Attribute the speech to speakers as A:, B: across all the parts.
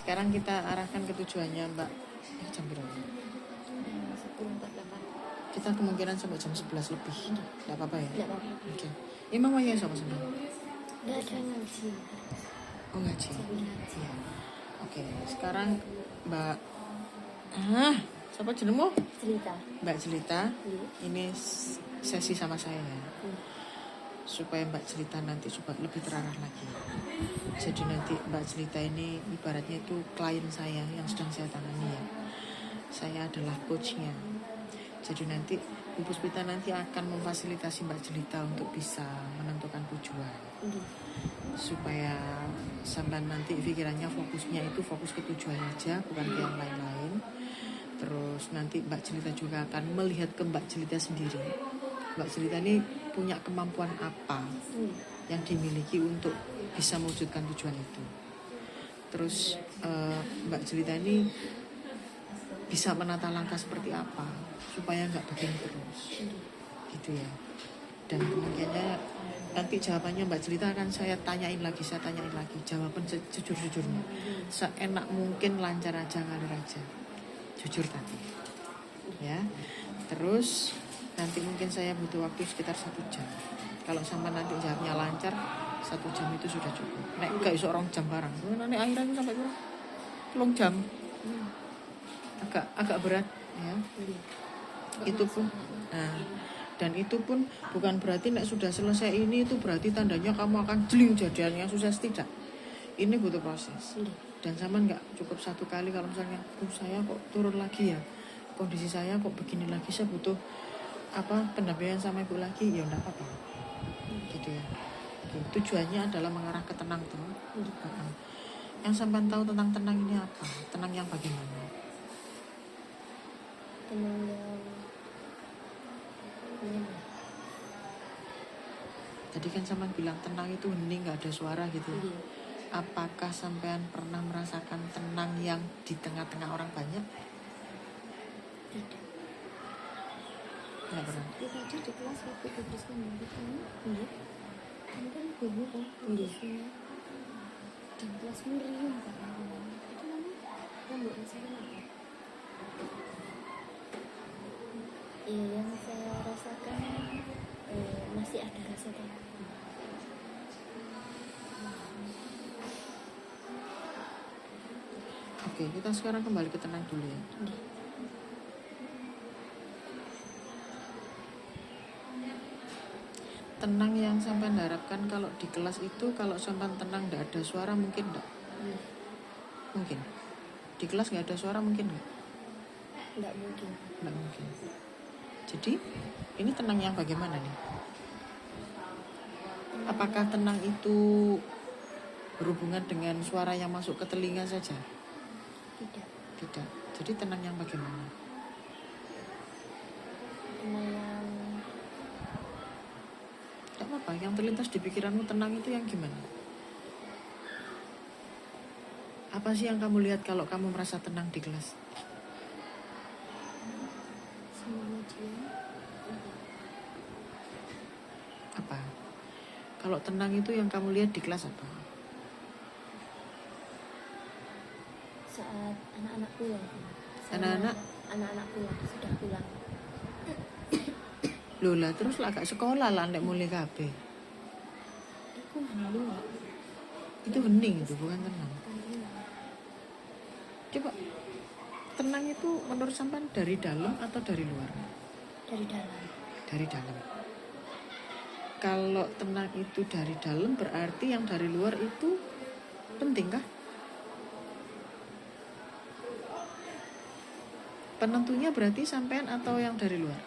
A: Sekarang kita arahkan ke tujuannya Mbak. Jam berapa?
B: 10.48.
A: Kita kemungkinan sampai jam 11 lebih. Tidak apa-apa ya?
B: Tidak apa-apa.
A: Oke. Emang wayang siapa sebenarnya?
B: Tidak ada ngaji.
A: Oh ngaji.
B: Sambil ngaji.
A: Iya. Oke. Sekarang Mbak. Siapa jenengmu?
B: Cerita.
A: Mbak Jelita.
B: Iya.
A: Ini sesi sama saya ya.
B: Iya.
A: Supaya Mbak Jelita nanti supaya lebih terarah lagi. Jadi nanti Mbak Jelita ini ibaratnya itu klien saya yang sedang saya tangani ya. Saya adalah coachnya. Jadi nanti Bu Puspita nanti akan memfasilitasi Mbak Jelita untuk bisa menentukan tujuan.
B: Iya.
A: Supaya sampai nanti pikirannya fokusnya itu fokus ke tujuan aja, bukan ke yang lain-lain. Terus nanti Mbak Jelita juga akan melihat ke Mbak Jelita sendiri. Mbak Jelita ini punya kemampuan apa yang dimiliki untuk bisa mewujudkan tujuan itu. Terus Mbak Jelita ini bisa menata langkah seperti apa supaya nggak begini terus, gitu ya. Dan kemungkinannya nanti jawabannya Mbak Jelita akan saya tanyain lagi. Jawaban sejujur-jujurnya, seenak mungkin, lancar aja, ngalir aja, jujur tadi ya. Terus nanti mungkin saya butuh waktu sekitar 1 jam. Kalau sampai nanti jawabnya lancar, 1 jam itu sudah cukup. Nek gak iso 2 jam barang, nanti akhirnya sampai berapa? 3 jam. Agak berat ya. Itu pun dan itu pun bukan berarti nek sudah selesai ini itu berarti tandanya kamu akan jeling jadian yang sukses, tidak. Ini butuh proses. Dan sama nggak cukup 1 kali. Kalau misalnya saya kok turun lagi ya, kondisi saya kok begini lagi, saya butuh pendampingan sama ibu lagi, ya enggak apa-apa gitu ya. Oke, tujuannya adalah mengarah ke tenang tuh. Yang sampean tahu tentang tenang ini apa? Tenang yang bagaimana?
B: Tenang yang
A: Tadi kan sampean bilang tenang itu hening, nggak ada suara gitu.
B: Iya.
A: Apakah sampean pernah merasakan tenang yang di tengah-tengah orang banyak?
B: Tidak.
A: Nggak pernah.
B: Kita tadi di kelas waktu tugasnya iya. Kan guru kan tugasnya di kelas meriam kan. Itu yang buat saya apa? Yang saya rasakan masih ada rasa takut.
A: Oke, kita sekarang kembali ke tenang dulu ya. Tenang yang sampean harapkan kalau di kelas itu, kalau sampean tenang nggak ada suara, mungkin nggak? Mungkin. Di kelas nggak ada suara, mungkin nggak?
B: Nggak mungkin.
A: Nggak mungkin. Jadi ini tenang yang bagaimana nih? Apakah tenang itu berhubungan dengan suara yang masuk ke telinga saja? Tidak. Jadi tenang yang bagaimana?
B: Tenang yang
A: tidak apa-apa. Yang terlintas di pikiranmu tenang itu yang gimana? Apa sih yang kamu lihat kalau kamu merasa tenang di kelas?
B: semuanya diam.
A: Apa? Kalau tenang itu yang kamu lihat di kelas apa?
B: Saat anak-anak pulang. Anak-anak pulang, sudah pulang.
A: Lola, terus lah gak sekolah lah nek mulai kabeh.
B: Itu hening.
A: Itu hening itu, bukan tenang. Coba, tenang itu menurut sampean dari dalam atau dari luar?
B: Dari dalam.
A: Dari dalam. Kalau tenang itu dari dalam, berarti yang dari luar itu penting kah? Penentunya berarti sampean atau yang dari luar?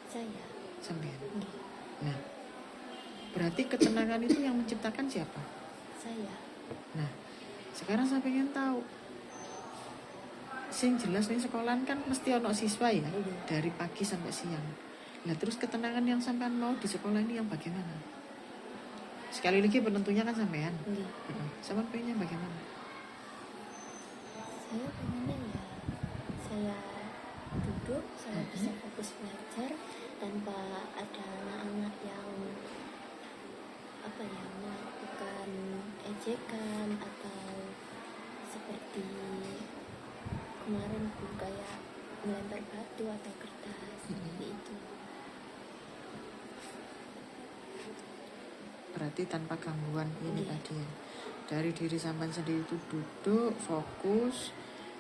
B: Saya.
A: Sampean. Nah, berarti ketenangan itu yang menciptakan siapa?
B: Saya.
A: Nah, sekarang saya pengen tahu. Sing jelas nih sekolahan kan mesti ono siswa ya, dari pagi sampai siang. Nah, terus ketenangan yang sampean mau di sekolah ini yang bagaimana? Sekali lagi penentunya kan sampean. Sampean pengennya bagaimana?
B: Saya pengennya ya, saya duduk, saya bisa fokus belajar tanpa ada anak-anak yang melakukan ejekan atau kemarin Bu kayak melempar batu atau kertas seperti itu.
A: Berarti tanpa gangguan ini
B: Iya.
A: tadi ya. Dari diri sampean sendiri itu duduk, fokus,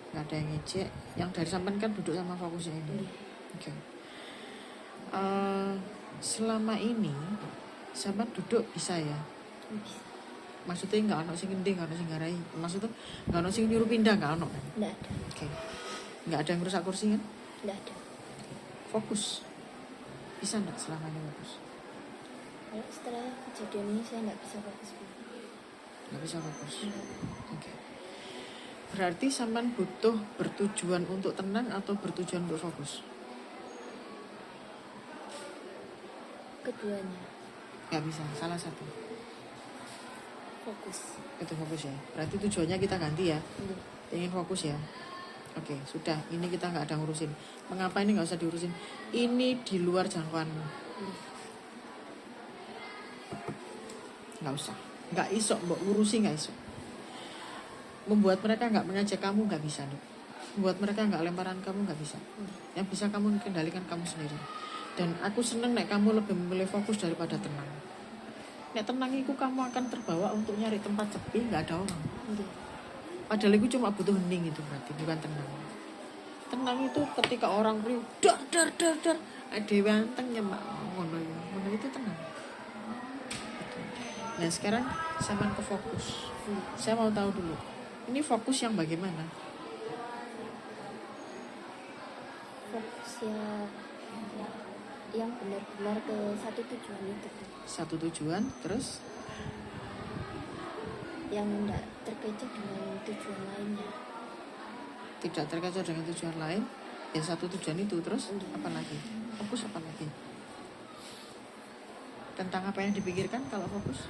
A: nggak ada yang ngejek. Yang dari sampean kan duduk sama fokusnya ini.
B: Iya.
A: Oke. Selama ini sampean duduk bisa ya?
B: Bisa.
A: Maksudnya nggak ono sing ngendi, nggak ono sing ngarai. Maksudnya nggak ono sing nyuruh pindah, nggak ono kan?
B: Nggak ada.
A: Oke. Nggak ada yang rusak kursi kan?
B: Nggak ada.
A: Fokus. Bisa nggak selama ini fokus?
B: Kalau setelah kejadian ini saya nggak bisa fokus Bu.
A: Nggak bisa fokus.
B: Nggak.
A: Oke. Berarti sampean butuh bertujuan untuk tenang atau bertujuan untuk fokus?
B: Keduanya
A: Nggak bisa, salah satu.
B: fokus.
A: Itu fokus ya. Berarti tujuannya kita ganti ya.
B: Iya.
A: Ingin fokus ya. Oke, sudah. Ini kita nggak ada ngurusin. Mengapa ini nggak usah diurusin? Ini di luar jangkauanmu.
B: Iya.
A: Nggak usah. Nggak iso, mbok urusi nggak iso. Membuat mereka nggak mengajak kamu nggak bisa nih. Membuat mereka nggak lemparan kamu nggak bisa. Yang bisa kamu kendalikan kamu sendiri. Dan aku seneng nek kamu lebih memilih fokus daripada tenang. Nek tenang itu kamu akan terbawa untuk nyari tempat sepi nggak ada orang.
B: Iya.
A: Padahal itu cuma butuh hening itu berarti bukan tenang. Tenang itu ketika orang beri dar ada wanteng nyemak ngono ya. Ngono itu tenang. Nah sekarang sampean ke fokus. Saya mau tahu dulu. Ini fokus yang bagaimana?
B: Fokus ya yang benar-benar ke satu tujuan itu Bu.
A: Satu tujuan terus
B: Yang tidak terkecoh dengan tujuan lainnya.
A: tidak terkecoh dengan tujuan lain. Ya satu tujuan itu terus apa lagi? Fokus apa lagi? Tentang apa yang dipikirkan kalau fokus?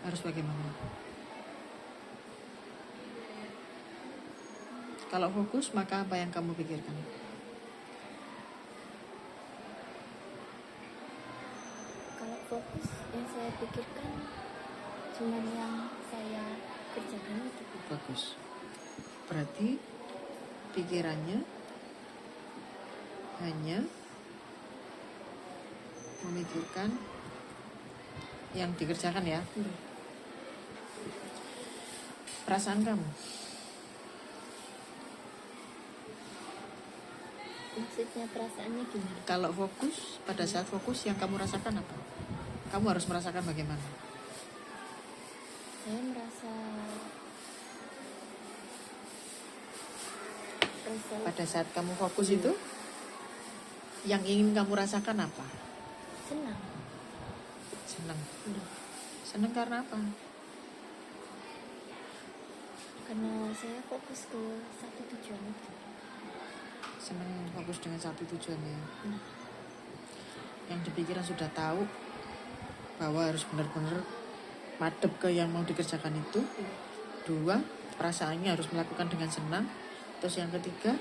A: Harus bagaimana? Kalau fokus maka apa yang kamu pikirkan?
B: Kalau fokus yang saya pikirkan cuma yang saya kerjakan itu Bu.
A: Bagus. Berarti pikirannya hanya memikirkan yang dikerjakan ya.
B: Iya.
A: Perasaan kamu
B: Maksudnya perasaannya gimana?
A: kalau fokus, pada saat fokus yang kamu rasakan apa? Kamu harus merasakan bagaimana?
B: Saya merasa
A: Pada saat kamu fokus itu yang ingin kamu rasakan apa?
B: senang.
A: Senang.
B: Iya.
A: Senang karena apa?
B: Karena saya fokus ke satu tujuan itu.
A: Senang fokus dengan satu tujuan ya.
B: Hmm.
A: Yang dipikiran sudah tahu bahwa harus benar-benar madep ke yang mau dikerjakan itu. Dua, perasaannya harus melakukan dengan senang. Terus yang ketiga,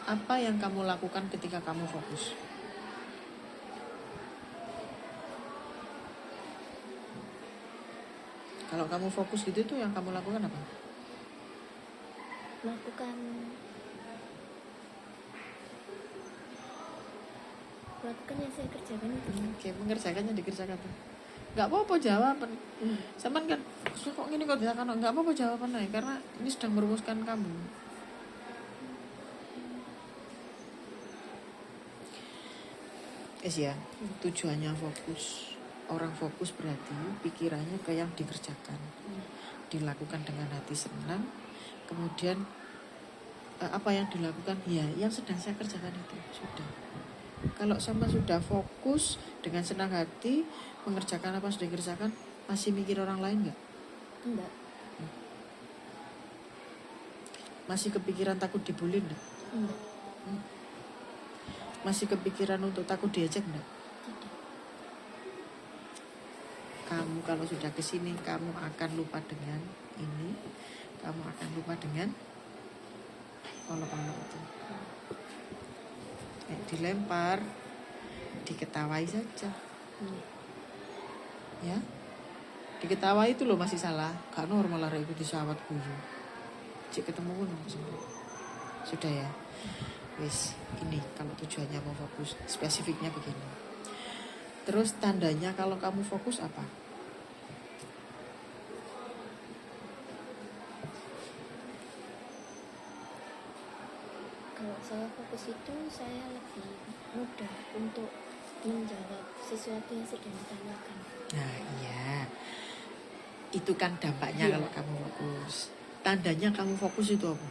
A: apa yang kamu lakukan ketika kamu fokus? Kalau kamu fokus gitu itu yang kamu lakukan apa?
B: Melakukan yang saya kerjakan itu.
A: Oke, mengerjakannya dikerjakan tuh. Gak apa-apa jawaban. Saman kan, kok gini kok dilakukan? Gak apa-apa jawaban aja, karena ini sedang merumuskan kamu. Ya, tujuannya fokus. Orang fokus berarti pikirannya ke yang dikerjakan, dilakukan dengan hati senang. Kemudian apa yang dilakukan? Ya, yang sedang saya kerjakan itu sudah. Kalau sama sudah fokus dengan senang hati mengerjakan apa yang sudah dikerjakan, masih mikir orang lain nggak?
B: Enggak.
A: Masih kepikiran takut dibully nggak?
B: Enggak.
A: Masih kepikiran untuk takut diajak nggak?
B: Tidak.
A: Kamu kalau sudah kesini kamu akan lupa dengan ini, kamu akan lupa dengan olok-olok itu. Dilempar, diketawai saja. Ya, diketawai itu loh masih salah. Gak normal lah itu disawat guyu. Cik ketemu pun sudah ya. Wis, ini kalau tujuannya mau fokus, spesifiknya begini. Terus tandanya kalau kamu fokus apa?
B: Kalau saya fokus itu saya lebih mudah untuk menjawab sesuatu yang sedang ditanyakan.
A: Nah iya, itu kan dampaknya
B: Iya.
A: kalau kamu fokus. Tandanya kamu fokus itu apa?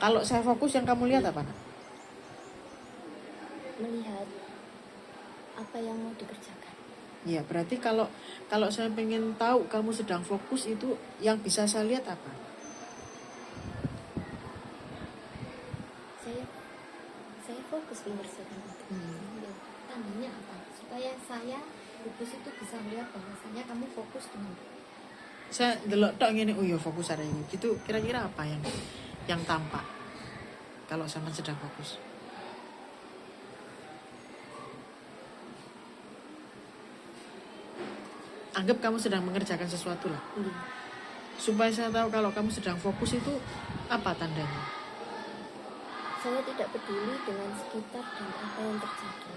A: Kalau saya fokus yang kamu lihat apa nak?
B: Melihat apa yang mau dikerjakan.
A: Ya berarti kalau saya pengen tahu kamu sedang fokus itu yang bisa saya lihat apa?
B: Saya fokus mengerjakan itu. Ya, tandanya apa? Supaya saya fokus itu bisa melihat bahwasanya kamu fokus dengan
A: Saya delok tok ngene, oh ya fokus hari ini. Gitu kira-kira apa yang tampak kalau sama sedang fokus? Anggap kamu sedang mengerjakan sesuatu lah. Supaya saya tahu kalau kamu sedang fokus itu apa tandanya?
B: saya tidak peduli dengan sekitar dan apa yang terjadi.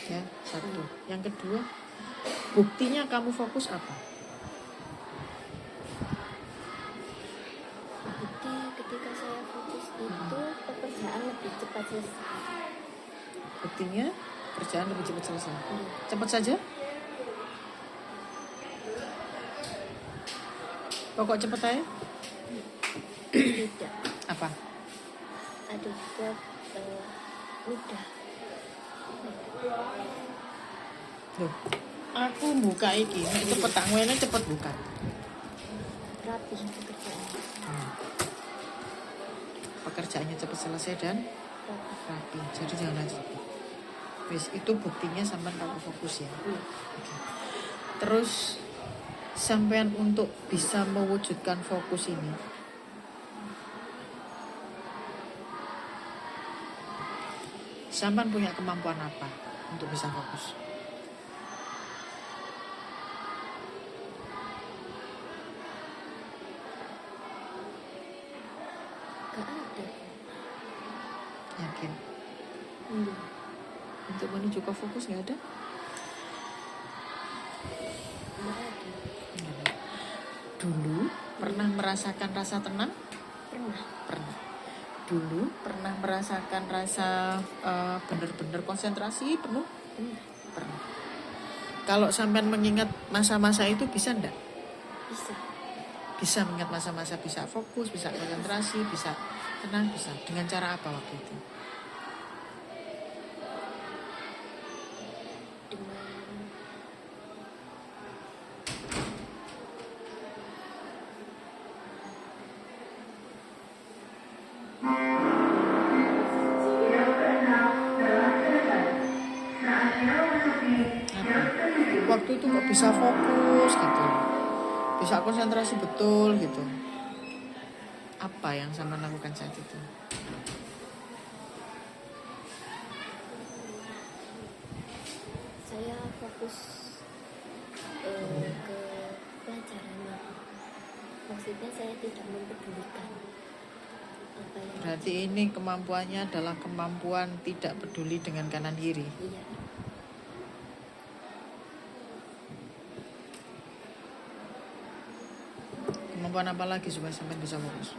A: Ya, satu. Yang kedua, buktinya kamu fokus apa?
B: Bukti ketika saya fokus itu pekerjaan lebih cepat selesai.
A: Buktinya kerjaan lebih cepat selesai. Cepat saja? Pokok cepat aja?
B: Tidak.
A: Apa?
B: Ada juga mudah.
A: Loh, aku buka iki, nek cepet tak ngene cepet buka.
B: Rapi pekerjaan.
A: Pekerjaannya cepat selesai dan rapi. Jadi jangan lanjut. Wis, itu buktinya sampean kalau fokus ya. Oke. Terus sampean untuk bisa mewujudkan fokus ini, sampean punya kemampuan apa untuk bisa fokus?
B: Gak ada.
A: Yakin? Untuk menuju ke fokus nggak ada?
B: Gak ada.
A: Nggak ada. Dulu pernah merasakan rasa tenang?
B: Pernah.
A: Dulu pernah merasakan rasa benar-benar konsentrasi penuh? Pernah. Kalau sampean mengingat masa-masa itu bisa enggak?
B: Bisa.
A: Bisa mengingat masa-masa, bisa fokus, bisa konsentrasi, bisa tenang, bisa. Dengan cara apa waktu itu?
B: Dengan
A: Waktu itu kok bisa fokus gitu, bisa konsentrasi betul gitu. Apa yang sama lakukan saat itu?
B: saya fokus ke pelajarannya. Maksudnya saya tidak mempedulikan apa yang
A: Berarti ini kemampuannya adalah kemampuan tidak peduli dengan kanan kiri.
B: iya.
A: Kemampuan apa lagi supaya sampai bisa fokus?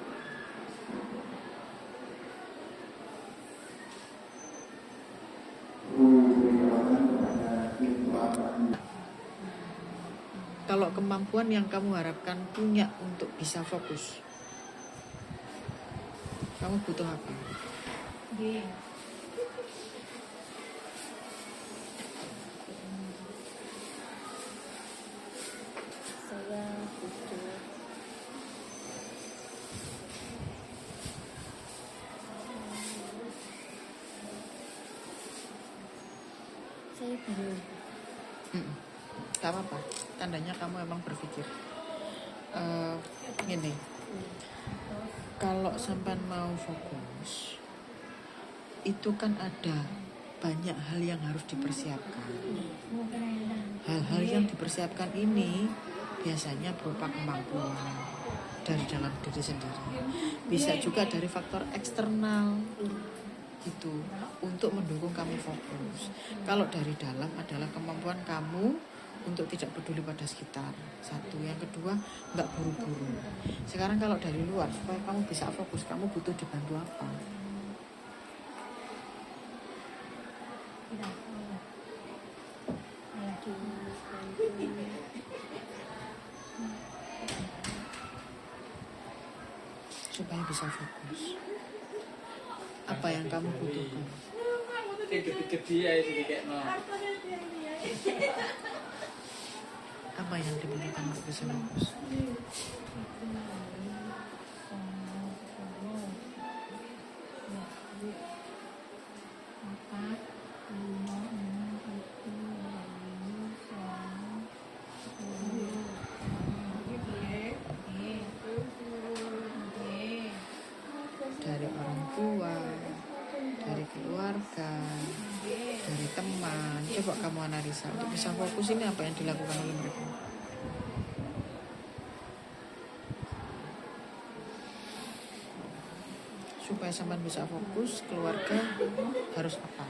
A: Kalau kemampuan yang kamu harapkan punya untuk bisa fokus, kamu butuh apa?
B: Saya butuh saya bingung.
A: Gak apa-apa, tandanya kamu emang berpikir gini, kalau sampai mau fokus itu kan ada banyak hal yang harus dipersiapkan. Hal-hal yang dipersiapkan ini biasanya berupa kemampuan. dari dalam diri sendiri, bisa juga dari faktor eksternal gitu untuk mendukung kamu fokus. Kalau dari dalam adalah kemampuan kamu untuk tidak peduli pada sekitar, satu. Yang kedua, nggak buru-buru. Sekarang kalau dari luar, supaya kamu bisa fokus, kamu butuh dibantu apa? Supaya bisa fokus, apa yang kamu butuhkan? Apa yang dibutuhkan untuk bisa fokus? Dari orang tua, dari keluarga, dari teman. Coba kamu analisa untuk bisa fokus, ini apa yang dilakukan oleh mereka? Supaya sampean bisa fokus, keluarga harus apa?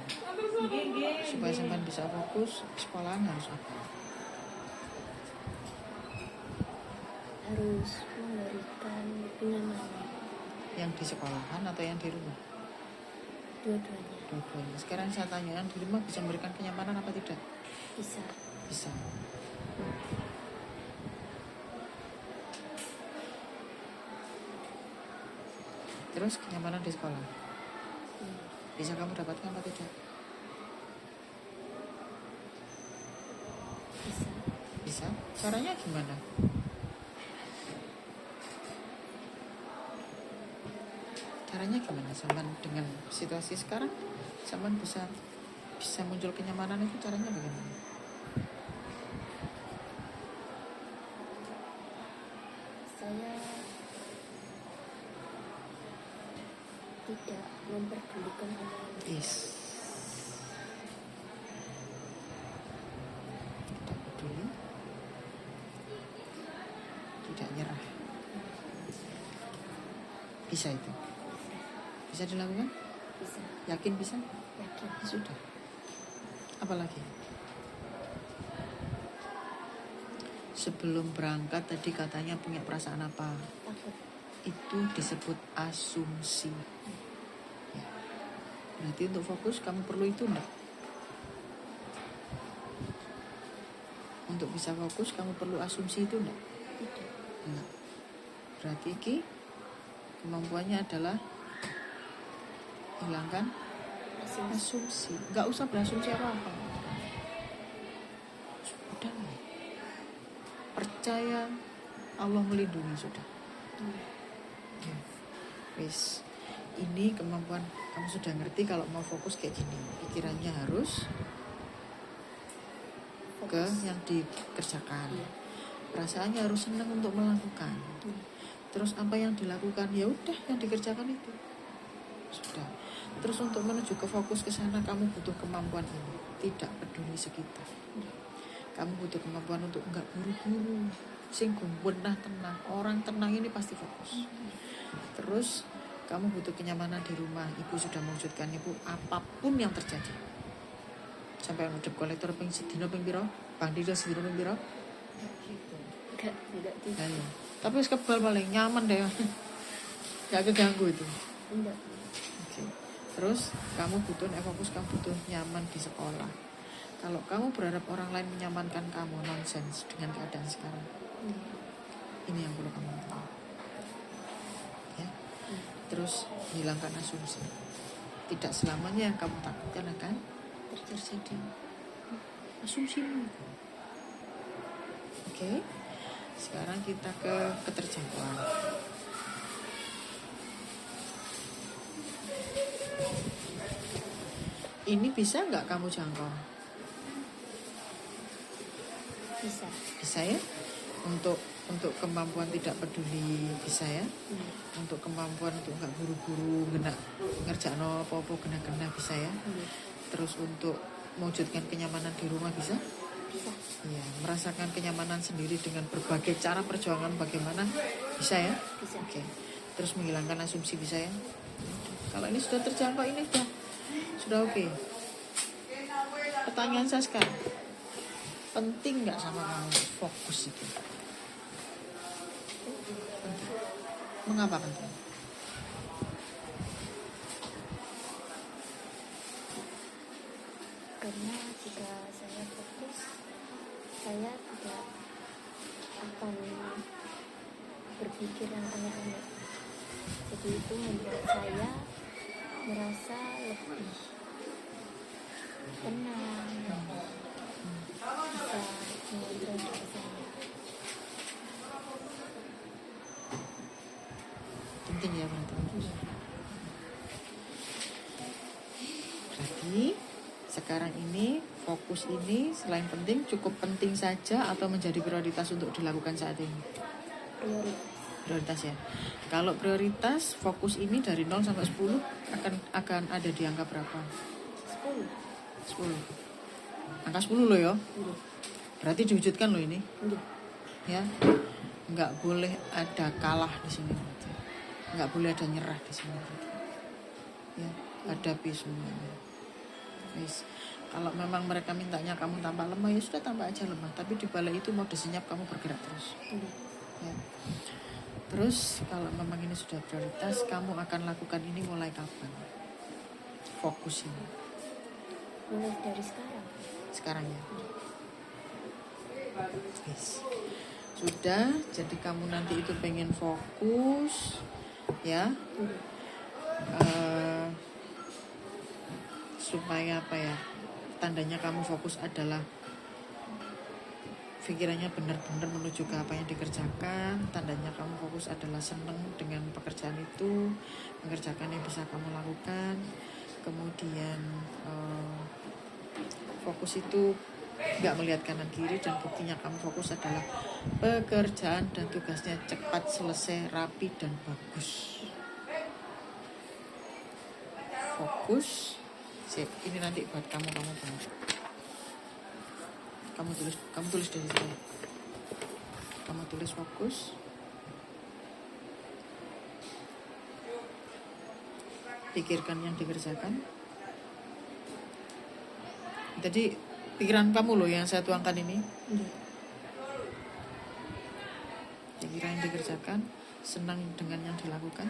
A: Supaya sampean bisa fokus, sekolahan harus apa?
B: Harus memberikan kenyamanan.
A: Yang di sekolahan atau yang di rumah?
B: Dua-duanya.
A: Dua-duanya. Sekarang saya tanya, yang di rumah bisa memberikan kenyamanan apa tidak?
B: Bisa.
A: Bisa. Terus kenyamanan di sekolah bisa kamu dapatkan apa tidak?
B: Bisa.
A: Bisa. Caranya gimana? Caranya gimana? Sampai dengan situasi sekarang, sampai bisa muncul kenyamanan itu caranya bagaimana?
B: Saya tidak memperdulikan omongan.
A: Yes. Tidak peduli, tidak nyerah. Bisa itu? Bisa dilakukan?
B: Bisa.
A: Yakin bisa?
B: Yakin.
A: Sudah. Apalagi? Sebelum berangkat tadi katanya punya perasaan apa?
B: Takut.
A: Itu disebut asumsi. Ya. Berarti untuk fokus kamu perlu itu enggak? Untuk bisa fokus kamu perlu asumsi itu enggak?
B: Tidak.
A: Enggak. Berarti Ki, kemampuannya adalah hilangkan asumsi. Enggak usah berasumsi apa-apa. Sudah. Percaya Allah melindungi sudah. Ya. Wis. Ini kemampuan kamu sudah ngerti kalau mau fokus kayak gini. Pikirannya harus ke yang dikerjakan. Perasaannya harus senang untuk melakukan. Terus apa yang dilakukan? Ya udah yang dikerjakan itu. Sudah. Terus untuk menuju ke fokus ke sana kamu butuh kemampuan ini. Tidak peduli sekitar. Kamu butuh kemampuan untuk enggak buru-buru. Sing benah tenang. Orang tenang ini pasti fokus. Terus kamu butuh kenyamanan di rumah. Ibu sudah mewujudkan ibu apapun yang terjadi. Sampai ngedep kolektor ping sedina ping pira? Bang Dida sedina ping pira?
B: Enggak gitu.
A: Ayo. Tapi wis kebal paling nyaman deh. Gak keganggu itu.
B: Enggak.
A: Oke. Terus kamu butuh fokus, kamu butuh nyaman di sekolah. Kalau kamu berharap orang lain menyamankan kamu, nonsens dengan keadaan sekarang. Ini yang perlu kamu tahu. Ya. Terus hilangkan asumsi. Tidak selamanya yang kamu takutkan akan terjadi. Asumsimu. Oke. Sekarang kita ke keterjangkauan. Ini bisa nggak kamu jangkau?
B: Bisa.
A: Bisa ya? Untuk kemampuan tidak peduli bisa ya? Untuk kemampuan untuk nggak buru-buru ngerjakno apa-apa kena bisa ya? Terus untuk mewujudkan kenyamanan di rumah bisa?
B: Bisa.
A: Iya, merasakan kenyamanan sendiri dengan berbagai cara perjuangan bagaimana, bisa ya?
B: Bisa.
A: Oke. Terus menghilangkan asumsi, bisa ya? Kalau ini sudah terjangkau, ini sudah oke. Pertanyaan saya sekarang, penting nggak sama kamu fokus itu? Penting. Mengapa penting?
B: Karena jika saya fokus, saya tidak akan berpikir yang aneh-aneh. Jadi itu membuat saya merasa lebih tenang, bisa mengontrol diri saya.
A: Penting ya berarti. Berarti sekarang ini fokus ini selain penting, cukup penting saja atau menjadi prioritas untuk dilakukan saat ini? Prioritas ya. Kalau prioritas, fokus ini dari 0 sampai 10 akan ada di angka berapa? 10. Angka 10 loh ya. Berarti diwujudkan loh ini. Ya. Nggak boleh ada kalah di sini. Nggak boleh ada nyerah di sini. Ya, hadapi semuanya. Guys, kalau memang mereka mintanya kamu tampak lemah, ya sudah tambah aja lemah. Tapi di balik itu mode senyap kamu bergerak terus. Ya. Terus kalau memang ini sudah prioritas, kamu akan lakukan ini mulai kapan? Fokus ini.
B: Mulai dari sekarang.
A: Sekarang ya. Yes. Sudah, jadi kamu nanti itu pengen fokus, ya. Supaya apa ya? Tandanya kamu fokus adalah pikirannya benar-benar menuju ke apa yang dikerjakan. Tandanya kamu fokus adalah senang dengan pekerjaan itu, mengerjakan yang bisa kamu lakukan. Kemudian fokus itu nggak melihat kanan kiri, dan buktinya kamu fokus adalah pekerjaan dan tugasnya cepat selesai, rapi dan bagus. Fokus. Sip, ini nanti buat kamu banget. Kamu tulis dari sini. Kamu tulis fokus. Pikirkan yang dikerjakan. Jadi pikiran kamu loh yang saya tuangkan ini. Pikiran yang dikerjakan, senang dengan yang dilakukan.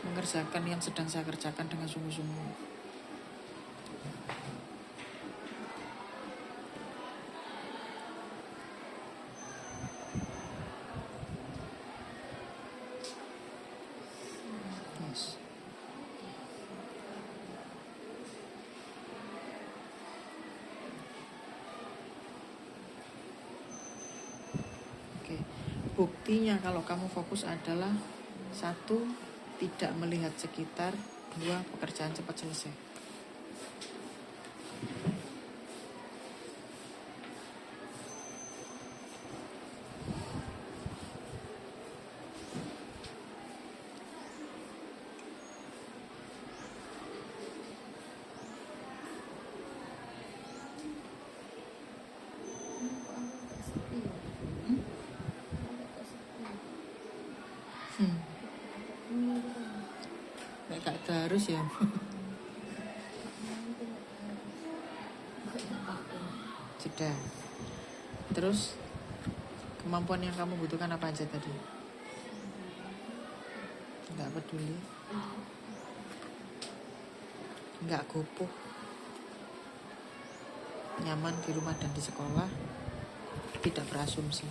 A: Mengerjakan yang sedang saya kerjakan dengan sungguh-sungguh. Yes. Oke. Buktinya kalau kamu fokus adalah 1, tidak melihat sekitar, 2, pekerjaan cepat selesai. Gak harus ya. Sudah. Terus kemampuan yang kamu butuhkan apa aja tadi? Nggak peduli, nggak gopoh, nyaman di rumah dan di sekolah, tidak berasumsi.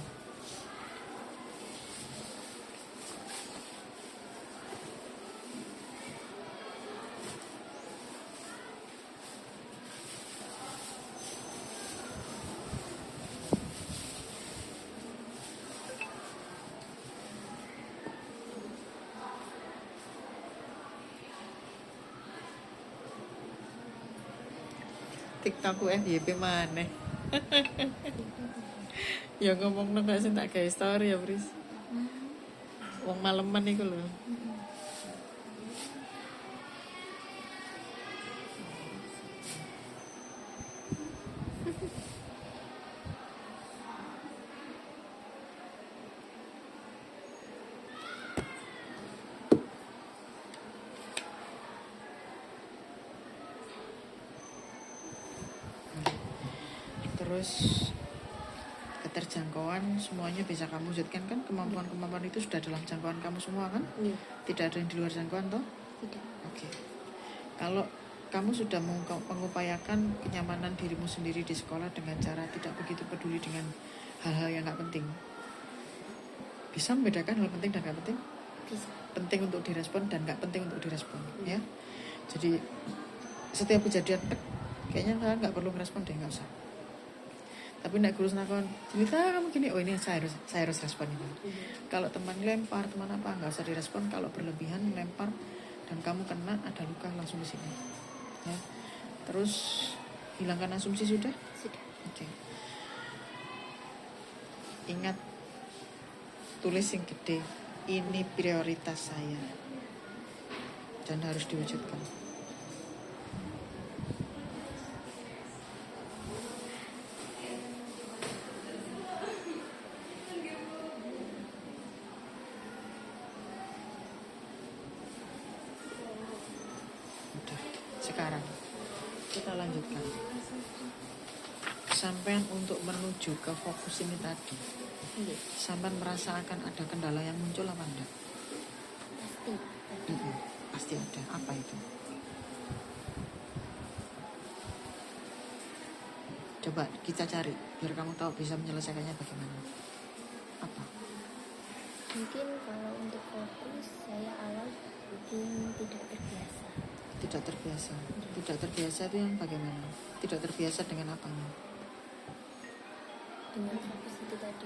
A: TikTokku FYP maneh. Ya ngomong nang sing tak gawe story ya, Bris. Wong maleman iku lho. Terus keterjangkauan semuanya bisa kamu wujudkan kan, kemampuan-kemampuan itu sudah dalam jangkauan kamu semua kan,
B: Iya.
A: tidak ada yang di luar jangkauan toh.
B: Tidak.
A: Oke. Kalau kamu sudah mengupayakan kenyamanan dirimu sendiri di sekolah dengan cara tidak begitu peduli dengan hal-hal yang nggak penting, bisa membedakan hal penting dan nggak penting,
B: Bisa.
A: penting untuk direspon dan nggak penting untuk direspon, ya. Jadi setiap kejadian kayaknya kalian nggak perlu merespon deh, nggak usah. Tapi nek guru nakon cerita kamu gini, oh ini saya harus respon ini. Kalau teman lempar, teman apa, nggak usah direspon. Kalau berlebihan lempar dan kamu kena, ada luka, langsung di sini, ya. Terus hilangkan asumsi sudah.
B: Sudah.
A: Oke. Ingat, tulis yang gede, ini prioritas saya dan harus diwujudkan. Udah, sekarang kita lanjutkan. Sampean untuk menuju ke fokus ini tadi,
B: Iya.
A: sampean merasa akan ada kendala yang muncul apa enggak?
B: Pasti.
A: Pasti ada. Apa itu? Coba kita cari biar kamu tahu bisa menyelesaikannya bagaimana. Apa?
B: Mungkin kalau untuk fokus saya awal mungkin tidak terbiasa.
A: Tidak terbiasa. Tidak terbiasa itu yang bagaimana? Tidak terbiasa dengan apanya?
B: Dengan fokus itu tadi.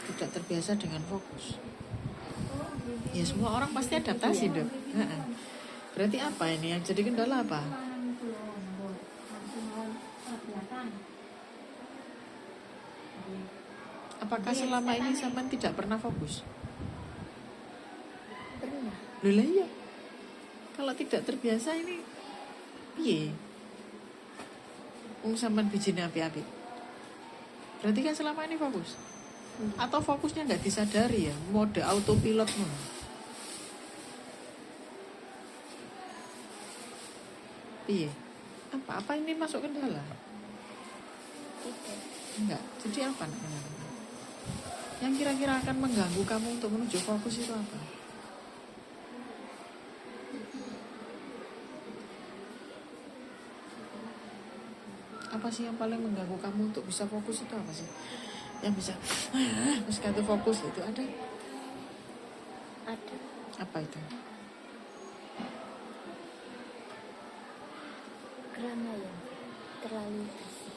A: Tidak terbiasa dengan fokus. Ya semua orang pasti adaptasi dong. Berarti apa ini yang jadi kendala apa? Apakah selama ini sampean tidak pernah fokus?
B: Pernah.
A: Loh lah iya. Kalau tidak terbiasa ini piye? Wong sampean bijine api-api. Berarti kan selama ini fokus. Atau fokusnya nggak disadari ya, mode autopilot mah. Piye? Apa ini masuk kendala?
B: Tidak.
A: Enggak. Jadi apa namanya? Yang kira-kira akan mengganggu kamu untuk menuju fokus itu apa? Apa sih yang paling mengganggu kamu untuk bisa fokus itu apa sih? Yang bisa terus kata fokus itu ada?
B: Ada.
A: Apa itu?
B: Keramaian. Terlalu berisik.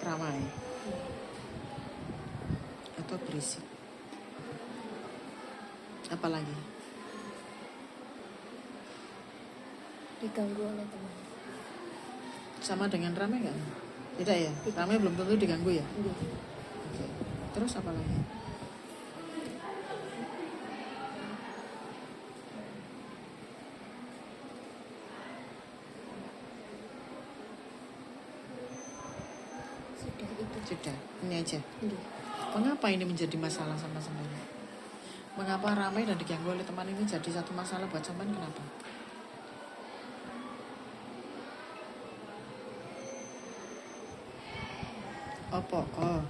A: Ramai atau berisik? Apalagi?
B: Diganggu oleh teman.
A: Sama dengan ramai nggak? Tidak ya? Ramai belum tentu diganggu ya?
B: Iya.
A: Oke. Terus apa lagi?
B: Sudah itu.
A: Sudah, ini aja.
B: Iya.
A: Mengapa ini menjadi masalah sama sampean? Mengapa ramai dan diganggu oleh teman ini jadi satu masalah buat sampean? Kenapa? Opo kok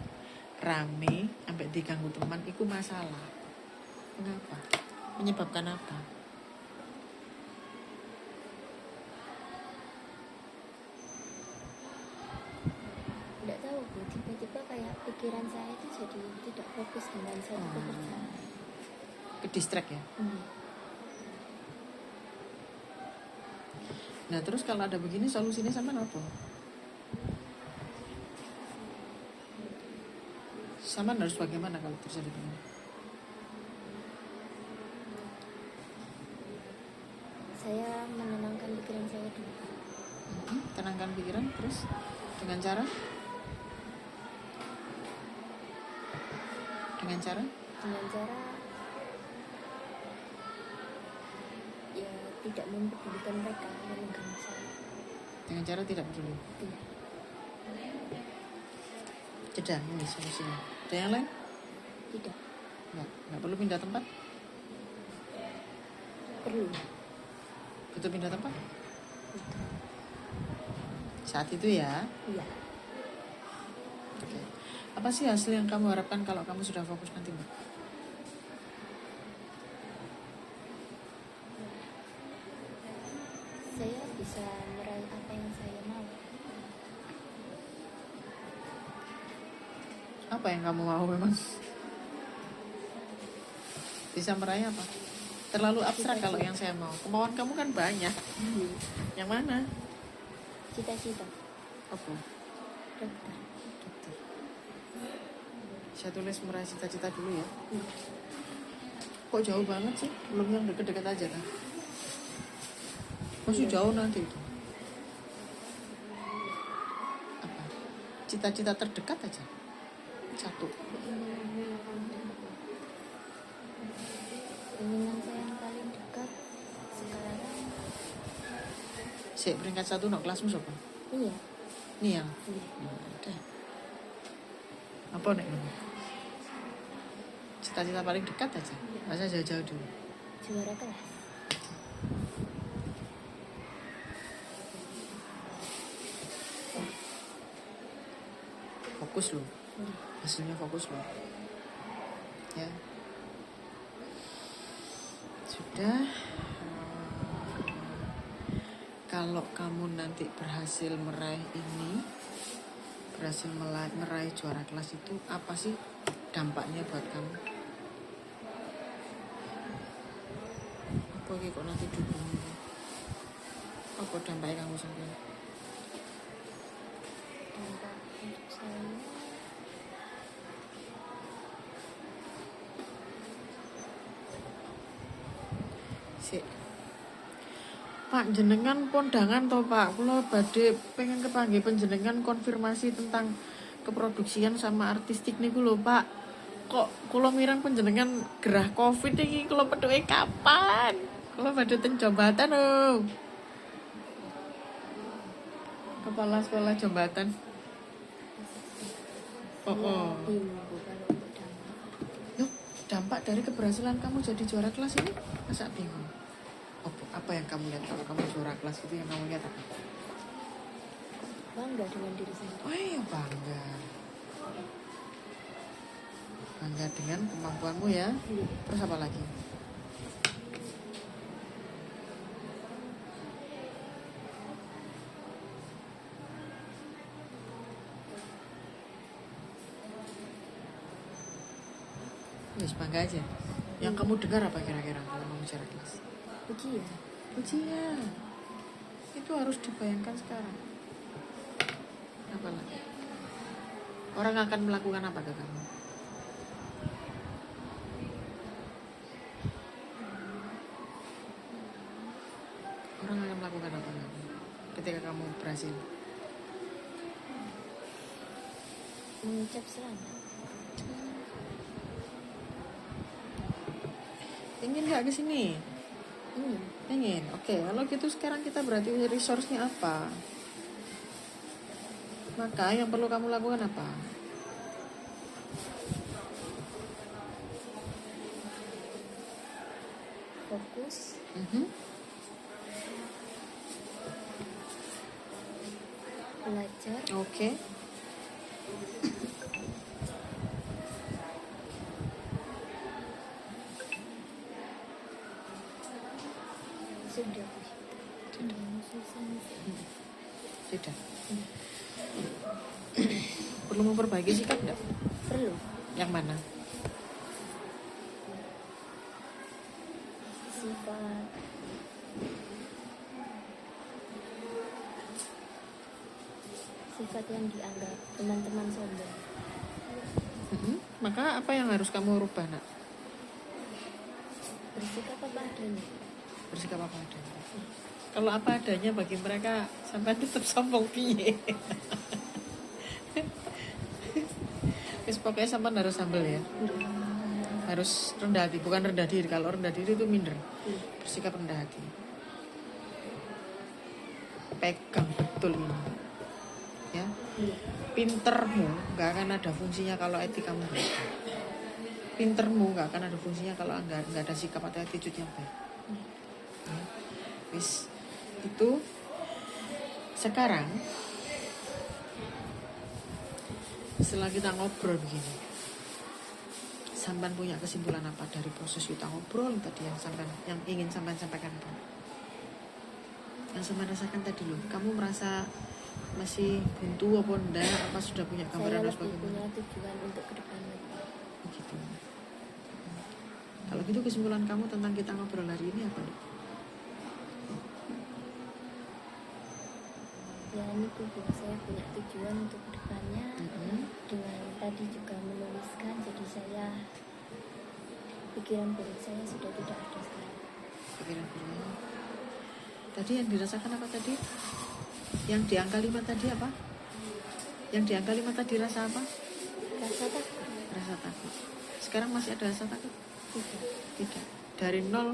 A: rame sampai diganggu teman itu masalah? Mengapa? Menyebabkan apa?
B: Tidak tahu Bu, tiba-tiba kayak pikiran saya itu jadi tidak fokus dengan satu pekerjaan.
A: Ke distract ya? Nah terus kalau ada begini solusinya sampean apa? Sampean harus bagaimana kalau terjadi begini?
B: Saya menenangkan pikiran saya dulu.
A: Tenangkan pikiran terus dengan cara
B: dengan cara ya tidak mempedulikan mereka yang mengganggu saya.
A: dengan cara tidak begini.
B: Iya.
A: Jeda ini solusinya. Ada yang lain?
B: Tidak
A: Nggak perlu pindah tempat?
B: perlu.
A: Butuh pindah tempat?
B: Itu.
A: Saat itu ya.
B: Iya.
A: Oke. Apa sih hasil yang kamu harapkan kalau kamu sudah fokus nanti, Mbak?
B: Saya bisa meraih apa yang saya mau.
A: Apa yang kamu mau memang? Bisa meraih apa? Terlalu abstrak kalau yang saya mau. Kemauan kamu kan banyak. Yang mana?
B: Cita-cita
A: Apa?
B: dokter.
A: Dokter. Saya tulis meraih cita-cita dulu ya. Kok jauh banget sih? Belum yang deket-deket aja kan? Masih jauh nanti itu. Apa? Cita-cita terdekat aja. Satu.
B: Keinginan saya yang paling dekat sekarang.
A: Sik peringkat 1 no kelasmu siapa?
B: Iya.
A: Nih yang.
B: Iya.
A: Udah. Apa nek ngono? Cita-cita paling dekat aja. Masa jauh-jauh dulu.
B: Juara kelas.
A: Fokus loh.
B: Iya.
A: Hasilnya fokus loh. Ya. Sudah. Kalau kamu nanti berhasil meraih ini, berhasil meraih juara kelas itu, apa sih dampaknya buat kamu? Apa kok nanti dukung? Apa dampaknya kamu sampai?
B: Dampak untuk saya
A: Sik. Pak jenengan kondangan toh Pak, kula badhe pengen kepanggih panjenengan konfirmasi tentang keproduksian sama artistik niku lho Pak. Kok kula mirang panjenengan gerah Covid iki kula pethuke kapan? Kula badhe ten Jombatan lho. Kepala sekolah Jombatan. Oh.
B: bingung Bu, kalau untuk dampak.
A: Loh, dampak dari keberhasilan kamu jadi juara kelas ini masa bingung? Apa yang kamu lihat kalau kamu juara kelas itu yang kamu lihat apa?
B: Bangga dengan diri sendiri.
A: Oh iya bangga. Bangga dengan kemampuanmu ya.
B: Iya.
A: Terus apa lagi? Yes, bangga aja. Yang kamu dengar apa kira-kira kalau kamu juara kelas?
B: Ujian.
A: Ujian. Itu harus dibayangkan sekarang. Apa lagi? Orang akan melakukan apa ke kamu? Orang akan melakukan apa ke kamu ketika kamu berhasil?
B: Mengucap selamat.
A: Ingin nggak ke sini?
B: Ingin.
A: Ingin. Oke, kalau gitu sekarang kita berarti resource-nya apa? Maka yang perlu kamu lakukan apa?
B: Fokus. Belajar.
A: Oke.
B: Sudah.
A: Sudah. Perlu memperbaiki sikap enggak?
B: Perlu.
A: Yang mana?
B: Sifat yang dianggap teman-teman sombong.
A: Maka apa yang harus kamu rubah nak?
B: Bersikap apa adanya.
A: Bersikap apa adanya. Kalau apa adanya bagi mereka sampai tetap sombong piye. Wis pokoknya sampean harus humble ya. Harus rendah hati, bukan rendah diri. Kalau rendah diri itu minder. Bersikap rendah hati. Pegang betul ini. Ya. Pintermu nggak akan ada fungsinya kalau etikamu baik. Pintermu nggak akan ada fungsinya kalau nggak ada sikap atau attitude yang baik. Ya. Wis itu sekarang setelah kita ngobrol begini, sampean punya kesimpulan apa dari proses kita ngobrol tadi yang ingin sampean sampaikan apa? Yang sampean rasakan tadi loh, kamu merasa masih buntu apa enggak? Apa sudah punya gambaran
B: saya
A: harus
B: lebih
A: bagaimana?
B: punya tujuan untuk kedepannya.
A: Begitu. Kalau gitu kesimpulan kamu tentang kita ngobrol hari ini apa?
B: Ya ini tuh bahwa saya punya tujuan untuk kedepannya. Dengan tadi juga menuliskan, jadi saya pikiran buruk saya sudah tidak ada sekarang.
A: Pikiran buruk. Tadi yang dirasakan apa tadi? Yang di angka 5 tadi apa? Yang di angka 5 tadi rasa apa?
B: Rasa takut.
A: Rasa takut. Sekarang masih ada rasa takut?
B: Tidak.
A: Tidak. Dari 0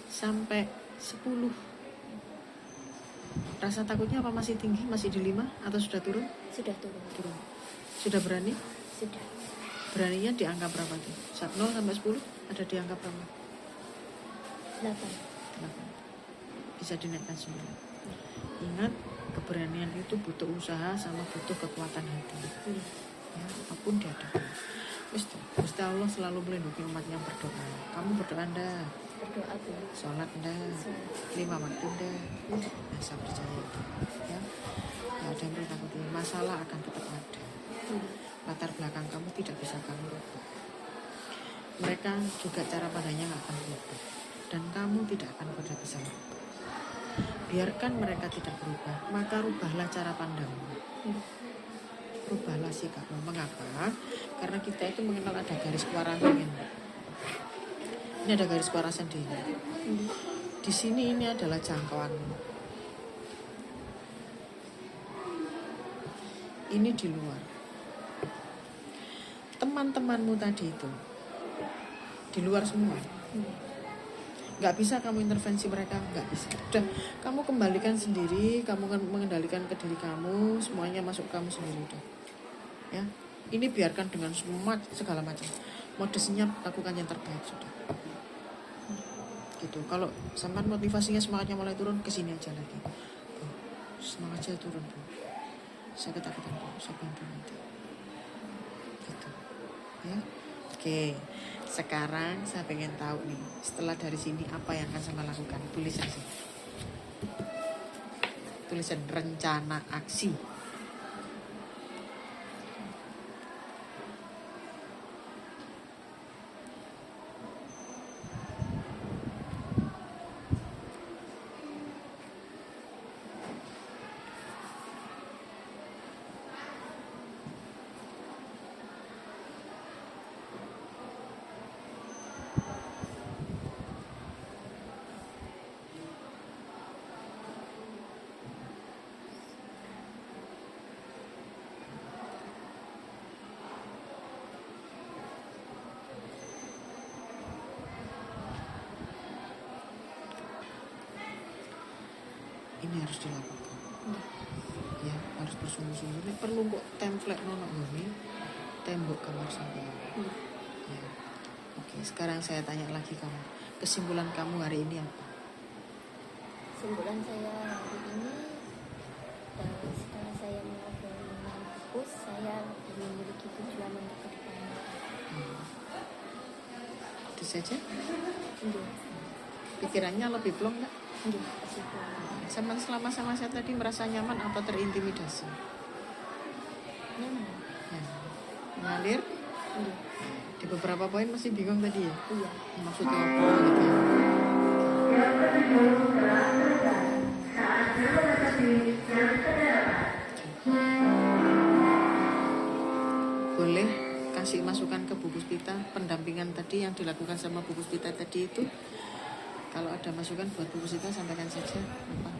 A: sampai 10. Rasa takutnya apa masih tinggi? Masih di 5 atau sudah turun?
B: Sudah turun.
A: Turun. Sudah berani?
B: Sudah.
A: Beraninya di angka berapa tuh? 0 sampai 10 ada di angka berapa?
B: 8.
A: 8. Bisa dinaikkan 9. Ingat, keberanian itu butuh usaha sama butuh kekuatan hati. Ya, apapun dihadapi. Gusti Allah selalu melindungi umatnya yang berdoa. Kamu berdoa enggak?
B: Berdoa dulu.
A: Sholat enggak? 5 waktu enggak? Nah, saya percaya itu. Ya, nggak ada yang perlu takutin. Masalah akan tetap ada. Latar belakang kamu tidak bisa kamu rubah. Mereka juga cara pandangnya nggak akan berubah. Dan kamu tidak akan pernah bisa berubah. Biarkan mereka tidak berubah, maka rubahlah cara pandangmu. Rubahlah sikapmu. Mengapa? Karena kita itu mengenal ada garis kewarasan ini. Ini ada garis kewarasan di ini. Di sini ini adalah jangkauanmu. Ini di luar. Teman-temanmu tadi itu di luar semua. Nggak bisa kamu intervensi mereka, nggak bisa. Udah, kamu kembalikan sendiri, kamu kan mengendalikan ke diri kamu, semuanya masuk kamu sendiri udah. Ya, ini biarkan dengan semua segala macam. Modusnya lakukan yang terbaik sudah. Gitu. Kalau sampai motivasinya semangatnya mulai turun, kesini aja lagi. Semangatnya turun Bu. Saya ketakutan Bu, saya bantu nanti. Gitu. Ya, oke. Sekarang saya pengen tahu nih, setelah dari sini apa yang akan saya lakukan? Tulis aja. Tulisan rencana aksi. Ini harus dilakukan. Ya, harus bersungguh-sungguh. Ini perlu kok template nono ini, tembok kamar sampai. Ya. Oke, sekarang saya tanya lagi kamu. Kesimpulan kamu hari ini apa?
B: Kesimpulan saya hari ini, setelah saya mengobrol dengan Pupus, saya memiliki tujuan untuk kedepannya.
A: Itu saja.
B: Enggak.
A: Pikirannya lebih plong nggak?
B: Enggak, kesimpulan.
A: Selama saya tadi merasa nyaman atau terintimidasi?
B: Nyaman.
A: Ya. Mengalir?
B: Enggak.
A: Di beberapa poin masih bingung tadi ya?
B: Iya.
A: Maksudnya apa gitu ya? Boleh kasih masukan ke Bu Puspita, pendampingan tadi yang dilakukan sama Bu Puspita tadi itu, Kalau ada masukan buat Bu Sita sampaikan saja. Apa?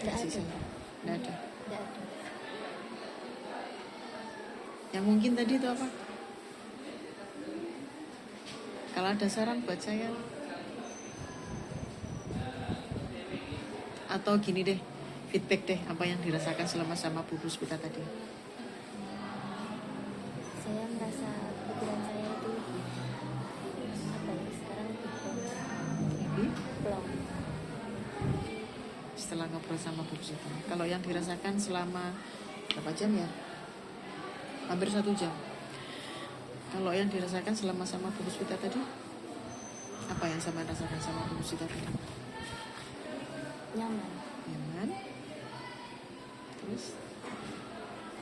B: Nggak
A: Kasih
B: ada.
A: saya. Nggak ada.
B: Nggak ada.
A: Yang mungkin tadi itu apa? Kalau ada saran buat saya, atau gini deh, feedback deh apa yang dirasakan selama sama Bu Puspita tadi.
B: Saya merasa pikiran saya itu apa ya, sekarang lebih
A: Lebih
B: plong.
A: setelah ngobrol sama Bu Puspita. Kalau yang dirasakan selama berapa jam ya? Hampir 1 jam. Kalau yang dirasakan selama sama Bu Puspita tadi, apa yang sama rasakan sama Bu Puspita tadi?
B: Nyaman.
A: Nyaman. Terus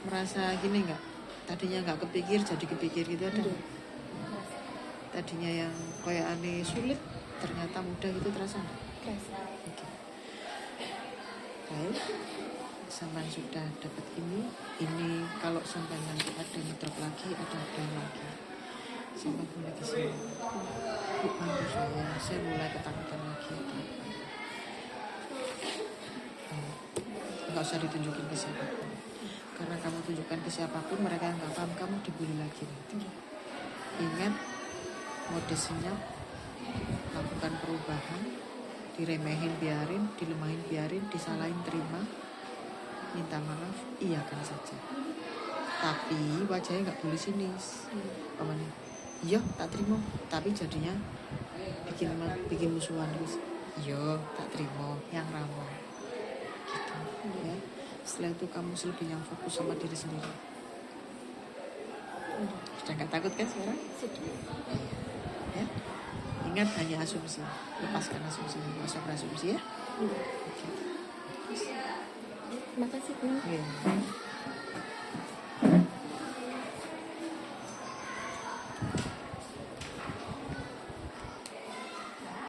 A: merasa gini nggak? Tadinya nggak kepikir jadi kepikir gitu ada?
B: Iya.
A: nggak?
B: Merasa.
A: Tadinya yang kayak aneh sulit ternyata mudah gitu terasa nggak?
B: Merasa.
A: Oke. Baik, sampai sudah dapat ini kalau sampai nanti ada ngedrop lagi, ada lagi, sampai mulai ke sini. Bu, bantu saya mulai ketakutan lagi. Nggak usah ditunjukin ke siapapun, karena kamu tunjukkan ke siapapun mereka nggak paham, kamu dibully lagi nanti. Ingat, modesnya lakukan perubahan, diremehin biarin, dilemahin biarin, disalahin terima, minta maaf, iyakan saja. Tapi wajahnya nggak boleh sinis. Pamannya, iya tak terima, tapi jadinya bikin musuhan terus. Iya tak terima, yang ramah. Gitu ya. Setelah itu kamu lebih yang fokus sama diri sendiri. Sudah nggak takut kan sekarang?
B: Sudah.
A: Ya. Ingat hanya asumsi, lepaskan asumsi, nggak usah berasumsi ya.
B: Iya.
A: Oke.
B: Terima kasih, Bu.
A: Iya.